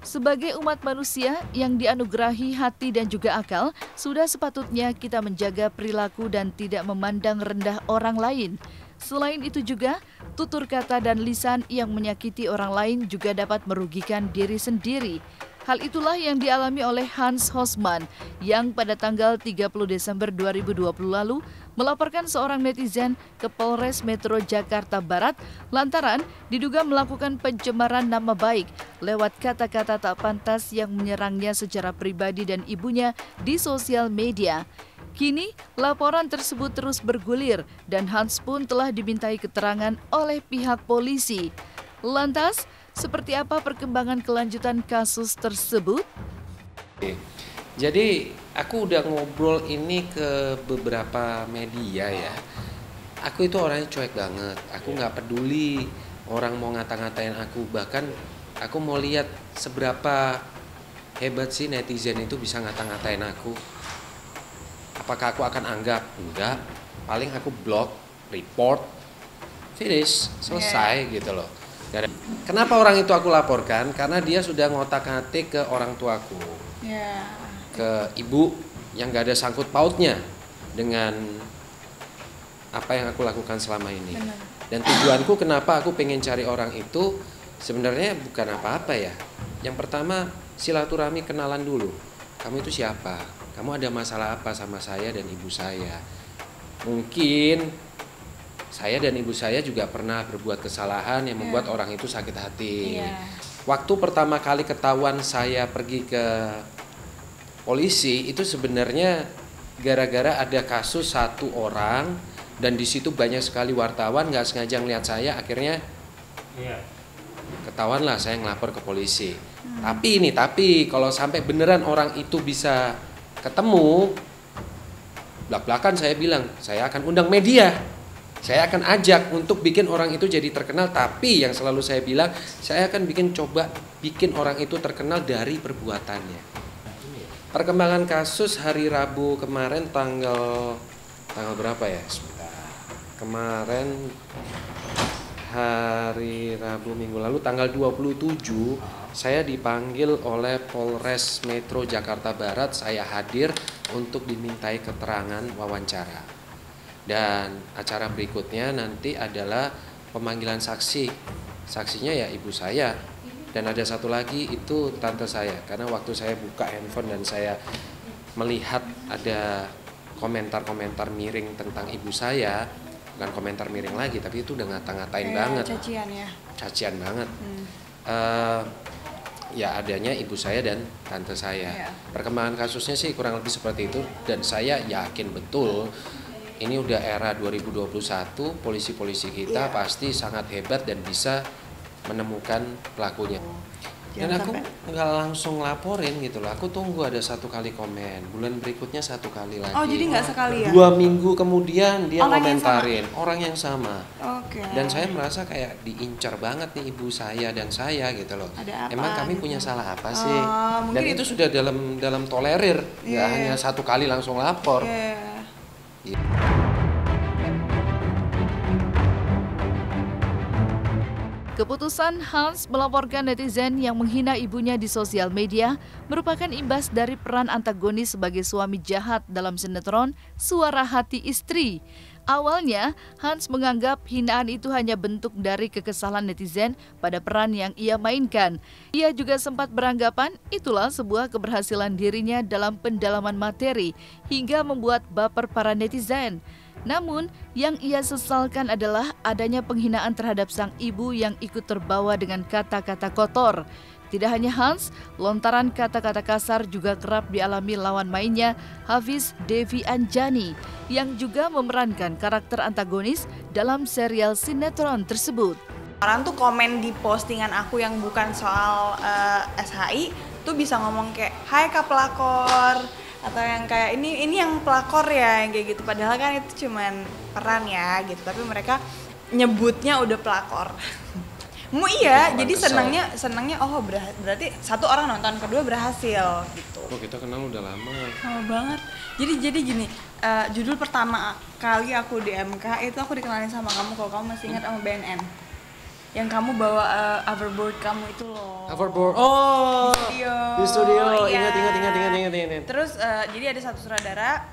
Sebagai umat manusia yang dianugerahi hati dan juga akal, sudah sepatutnya kita menjaga perilaku dan tidak memandang rendah orang lain. Selain itu juga, tutur kata dan lisan yang menyakiti orang lain juga dapat merugikan diri sendiri. Hal itulah yang dialami oleh Hans Hosman yang pada tanggal 30 Desember 2020 lalu melaporkan seorang netizen ke Polres Metro Jakarta Barat lantaran diduga melakukan pencemaran nama baik lewat kata-kata tak pantas yang menyerangnya secara pribadi dan ibunya di sosial media. Kini, laporan tersebut terus bergulir dan Hans pun telah dimintai keterangan oleh pihak polisi. Lantas, seperti apa perkembangan kelanjutan kasus tersebut? Jadi aku udah ngobrol ini ke beberapa media ya. Aku itu orangnya cuek banget. Aku nggak peduli orang mau ngata-ngatain aku. Bahkan aku mau lihat seberapa hebat sih netizen itu bisa ngata-ngatain aku. Apakah aku akan anggap? Enggak. Paling aku blok, report, finish, selesai gitu loh. Kenapa orang itu aku laporkan? Karena dia sudah ngotak-ngatik ke orang tuaku, ke ibu yang gak ada sangkut pautnya dengan apa yang aku lakukan selama ini. Benar. Dan tujuanku kenapa aku pengen cari orang itu sebenarnya bukan apa-apa ya. Yang pertama silaturahmi, kenalan dulu. Kamu itu siapa? Kamu ada masalah apa sama saya dan ibu saya? Mungkin saya dan ibu saya juga pernah berbuat kesalahan yang membuat orang itu sakit hati. Waktu pertama kali ketahuan saya pergi ke polisi itu sebenarnya gara-gara ada kasus satu orang dan di situ banyak sekali wartawan nggak sengaja ngeliat saya, akhirnya ketahuan lah saya ngelapor ke polisi. Tapi kalau sampai beneran orang itu bisa ketemu, belak-belakan saya bilang saya akan undang media. Saya akan ajak untuk bikin orang itu jadi terkenal, tapi yang selalu saya bilang, saya akan coba bikin orang itu terkenal dari perbuatannya. Perkembangan kasus hari Rabu kemarin tanggal berapa ya? Kemarin hari Rabu minggu lalu tanggal 27 saya dipanggil oleh Polres Metro Jakarta Barat, saya hadir untuk dimintai keterangan wawancara. Dan acara berikutnya nanti adalah pemanggilan saksi. Saksinya ya ibu saya. Dan ada satu lagi itu tante saya. Karena waktu saya buka handphone dan saya melihat ada komentar-komentar miring tentang ibu saya. Bukan komentar miring lagi, tapi itu udah ngata-ngatain banget. Cacian ya? Cacian banget. Ya adanya ibu saya dan tante saya. Perkembangan kasusnya sih kurang lebih seperti itu. Dan saya yakin betul ini udah era 2021, polisi-polisi kita pasti sangat hebat dan bisa menemukan pelakunya. Dan aku nggak langsung laporin gitu loh, aku tunggu ada 1 kali komen, bulan berikutnya 1 kali lagi. Oh jadi nggak sekali ya? 2 minggu kemudian dia komentarin, orang yang sama. Dan saya merasa kayak diincar banget nih ibu saya dan saya gitu loh. Emang kami punya salah apa sih? Dan itu sudah dalam tolerir, nggak hanya 1 kali langsung lapor. Keputusan Hans melaporkan netizen yang menghina ibunya di sosial media merupakan imbas dari peran antagonis sebagai suami jahat dalam sinetron Suara Hati Istri. Awalnya, Hans menganggap hinaan itu hanya bentuk dari kekesalan netizen pada peran yang ia mainkan. Ia juga sempat beranggapan itulah sebuah keberhasilan dirinya dalam pendalaman materi hingga membuat baper para netizen. Namun, yang ia sesalkan adalah adanya penghinaan terhadap sang ibu yang ikut terbawa dengan kata-kata kotor. Tidak hanya Hans, lontaran kata-kata kasar juga kerap dialami lawan mainnya, Hafiz Devi Anjani, yang juga memerankan karakter antagonis dalam serial sinetron tersebut. Orang tuh komen di postingan aku yang bukan soal SHI, tuh bisa ngomong kayak, "Hai Kak Pelakor," atau yang kayak ini yang pelakor ya, yang kayak gitu. Padahal kan itu cuman peran ya gitu, tapi mereka nyebutnya udah pelakor. Iya, jadi senangnya oh berarti 1 orang nonton, kedua berhasil gitu. Oh, kita kenal udah lama. Lama banget. Jadi gini, judul pertama kali aku di MK itu aku dikenalin sama kamu, kalau kamu masih ingat, sama BNN. Yang kamu bawa hoverboard kamu itu loh. Hoverboard. Oh. Di studio. Iya. Ingat. Terus jadi ada satu sutradara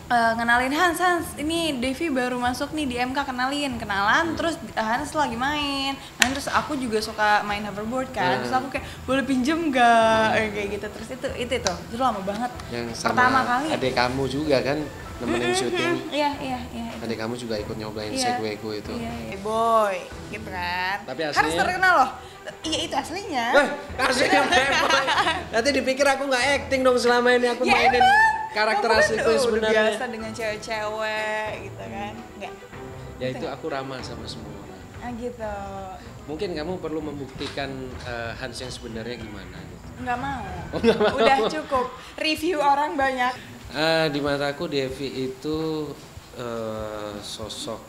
ngenalin Hans, ini Devi baru masuk nih di MK, kenalan, terus Hans lagi main terus aku juga suka main hoverboard kan, terus aku kayak boleh pinjem nggak, kayak gitu, terus itu lama banget. Yang sama pertama kali adik kamu juga kan nemenin syuting. Iya. Adik kamu juga ikut nyobain Iya. Segwayku itu. Iya. Boy, gitu kan. Tapi Hans aslinya terkenal loh. Iya itu aslinya. Aslinya Playboy. Nanti dipikir aku nggak acting dong selama ini aku mainin karakter asliku sebenarnya. Biasa dengan cewek-cewek gitu kan. Enggak. Ya itu aku ramah sama semua orang. Gitu. Mungkin kamu perlu membuktikan Hans yang sebenarnya gimana gitu. Enggak mau. Udah cukup. Review orang banyak. Di mataku Devi itu sosok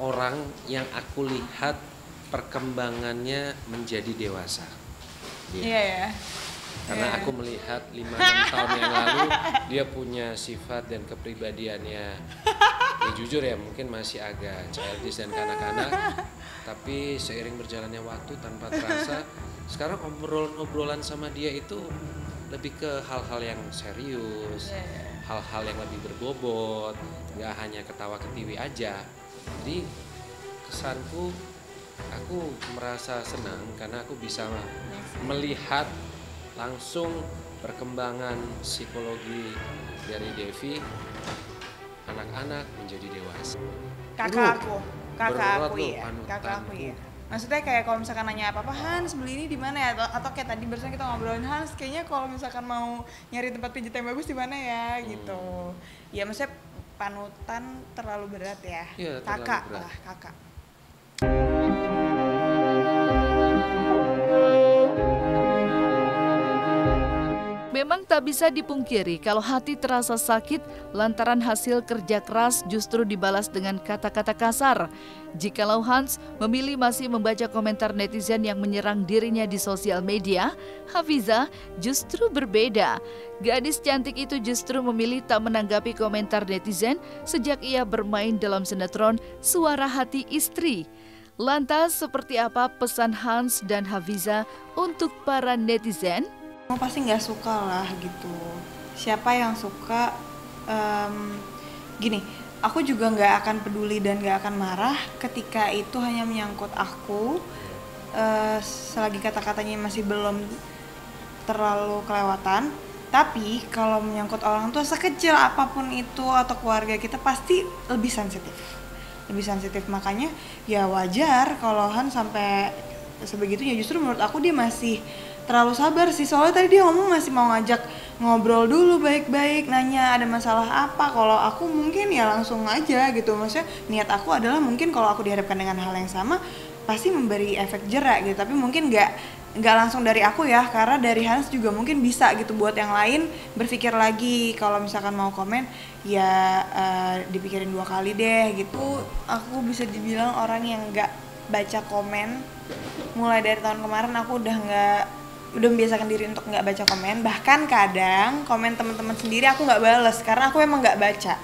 orang yang aku lihat perkembangannya menjadi dewasa. Iya ya. Karena aku melihat 5-6 tahun yang lalu dia punya sifat dan kepribadiannya ya jujur ya mungkin masih agak childish dan kanak-kanak, tapi seiring berjalannya waktu tanpa terasa sekarang obrolan sama dia itu lebih ke hal-hal yang serius, hal-hal yang lebih berbobot, nggak hanya ketawa ketiwi aja. Jadi kesanku aku merasa senang karena aku bisa melihat langsung perkembangan psikologi dari Devi, anak-anak menjadi dewasa. Kakak aku ya. Maksudnya kayak kalau misalkan nanya apa-apa, Hans beli ini di mana ya? Atau kayak tadi barusan kita ngobrolin, Hans kayaknya kalau misalkan mau nyari tempat pijat yang bagus di mana ya gitu. Ya maksudnya panutan terlalu berat ya. Iya, kakak berat. lah, kakak. Memang tak bisa dipungkiri kalau hati terasa sakit lantaran hasil kerja keras justru dibalas dengan kata-kata kasar. Jikalau Hans memilih masih membaca komentar netizen yang menyerang dirinya di sosial media, Hafiza justru berbeda. Gadis cantik itu justru memilih tak menanggapi komentar netizen sejak ia bermain dalam sinetron Suara Hati Istri. Lantas seperti apa pesan Hans dan Hafiza untuk para netizen? Kamu pasti nggak suka lah gitu. Siapa yang suka? Gini, aku juga nggak akan peduli dan nggak akan marah ketika itu hanya menyangkut aku. Selagi kata-katanya masih belum terlalu kelewatan. Tapi kalau menyangkut orang tua sekecil apapun itu atau keluarga kita pasti lebih sensitif. Makanya ya wajar kalau Han sampai sebegitunya. Justru menurut aku dia masih terlalu sabar sih, soalnya tadi dia ngomong masih mau ngajak ngobrol dulu baik-baik, nanya ada masalah apa. Kalau aku mungkin ya langsung aja gitu, maksudnya niat aku adalah mungkin kalau aku dihadapkan dengan hal yang sama pasti memberi efek jerak gitu, tapi mungkin nggak langsung dari aku ya, karena dari Hans juga mungkin bisa gitu buat yang lain berpikir lagi kalau misalkan mau komen ya dipikirin 2 kali deh gitu. Aku bisa dibilang orang yang nggak baca komen mulai dari tahun kemarin. Aku udah membiasakan diri untuk nggak baca komen, bahkan kadang komen teman-teman sendiri aku nggak bales karena aku emang nggak baca.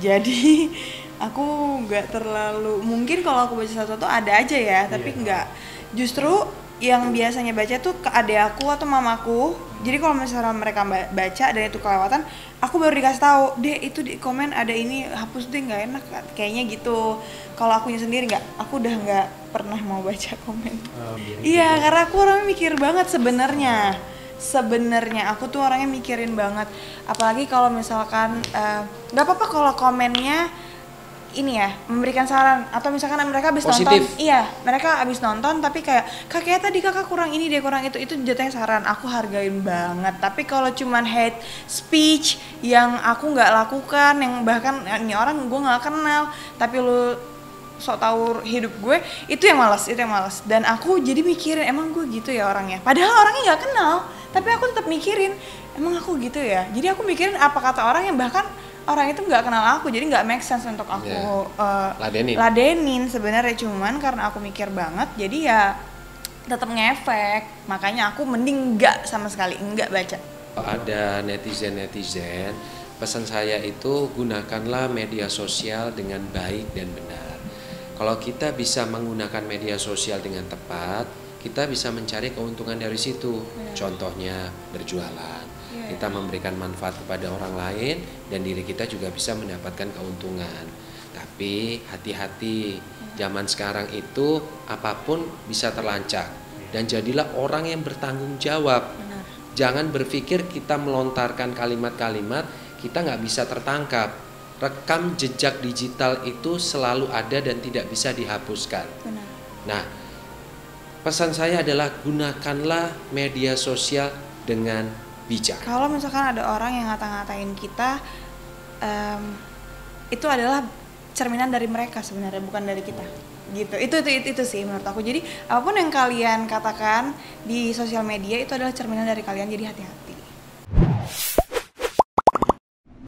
Jadi aku nggak terlalu, mungkin kalau aku baca satu-satu ada aja ya, tapi nggak. Justru yang biasanya baca tuh ke adik aku atau mamaku. Jadi kalau misalnya mereka baca dan itu kelewatan, aku baru dikasih tahu, deh itu di komen ada ini, hapus deh, nggak enak kayaknya gitu. Kalau akunya sendiri aku udah nggak pernah mau baca komen. Iya, karena aku orangnya mikir banget sebenarnya aku tuh orangnya mikirin banget. Apalagi kalau misalkan nggak apa-apa kalau komennya ini ya, memberikan saran, atau misalkan mereka habis nonton, mereka habis nonton tapi kayak kakek tadi kakak kurang ini deh, kurang itu jatuhnya saran, aku hargain banget. Tapi kalau cuman hate speech yang aku nggak lakukan, yang bahkan ini orang gue nggak kenal tapi lu sok tahu hidup gue, itu yang malas. Dan aku jadi mikirin, emang gue gitu ya orangnya, padahal orangnya nggak kenal, tapi aku tetap mikirin emang aku gitu ya. Jadi aku mikirin apa kata orang yang bahkan orang itu nggak kenal aku, jadi nggak make sense untuk aku ladenin sebenarnya. Cuman karena aku mikir banget, jadi ya tetap ngefek. Makanya aku mending nggak sama sekali, nggak baca. Ada netizen, pesan saya itu gunakanlah media sosial dengan baik dan benar. Kalau kita bisa menggunakan media sosial dengan tepat, kita bisa mencari keuntungan dari situ. Contohnya berjualan. Kita memberikan manfaat kepada orang lain dan diri kita juga bisa mendapatkan keuntungan. Tapi hati-hati, zaman sekarang itu apapun bisa terlancak. Dan jadilah orang yang bertanggung jawab. Jangan berpikir kita melontarkan kalimat-kalimat, kita nggak bisa tertangkap. Rekam jejak digital itu selalu ada dan tidak bisa dihapuskan. Benar. Nah, pesan saya adalah gunakanlah media sosial dengan bijak. Kalau misalkan ada orang yang ngata-ngatain kita, itu adalah cerminan dari mereka sebenarnya, bukan dari kita. Gitu. Itu sih menurut aku. Jadi apapun yang kalian katakan di sosial media itu adalah cerminan dari kalian, jadi hati-hati.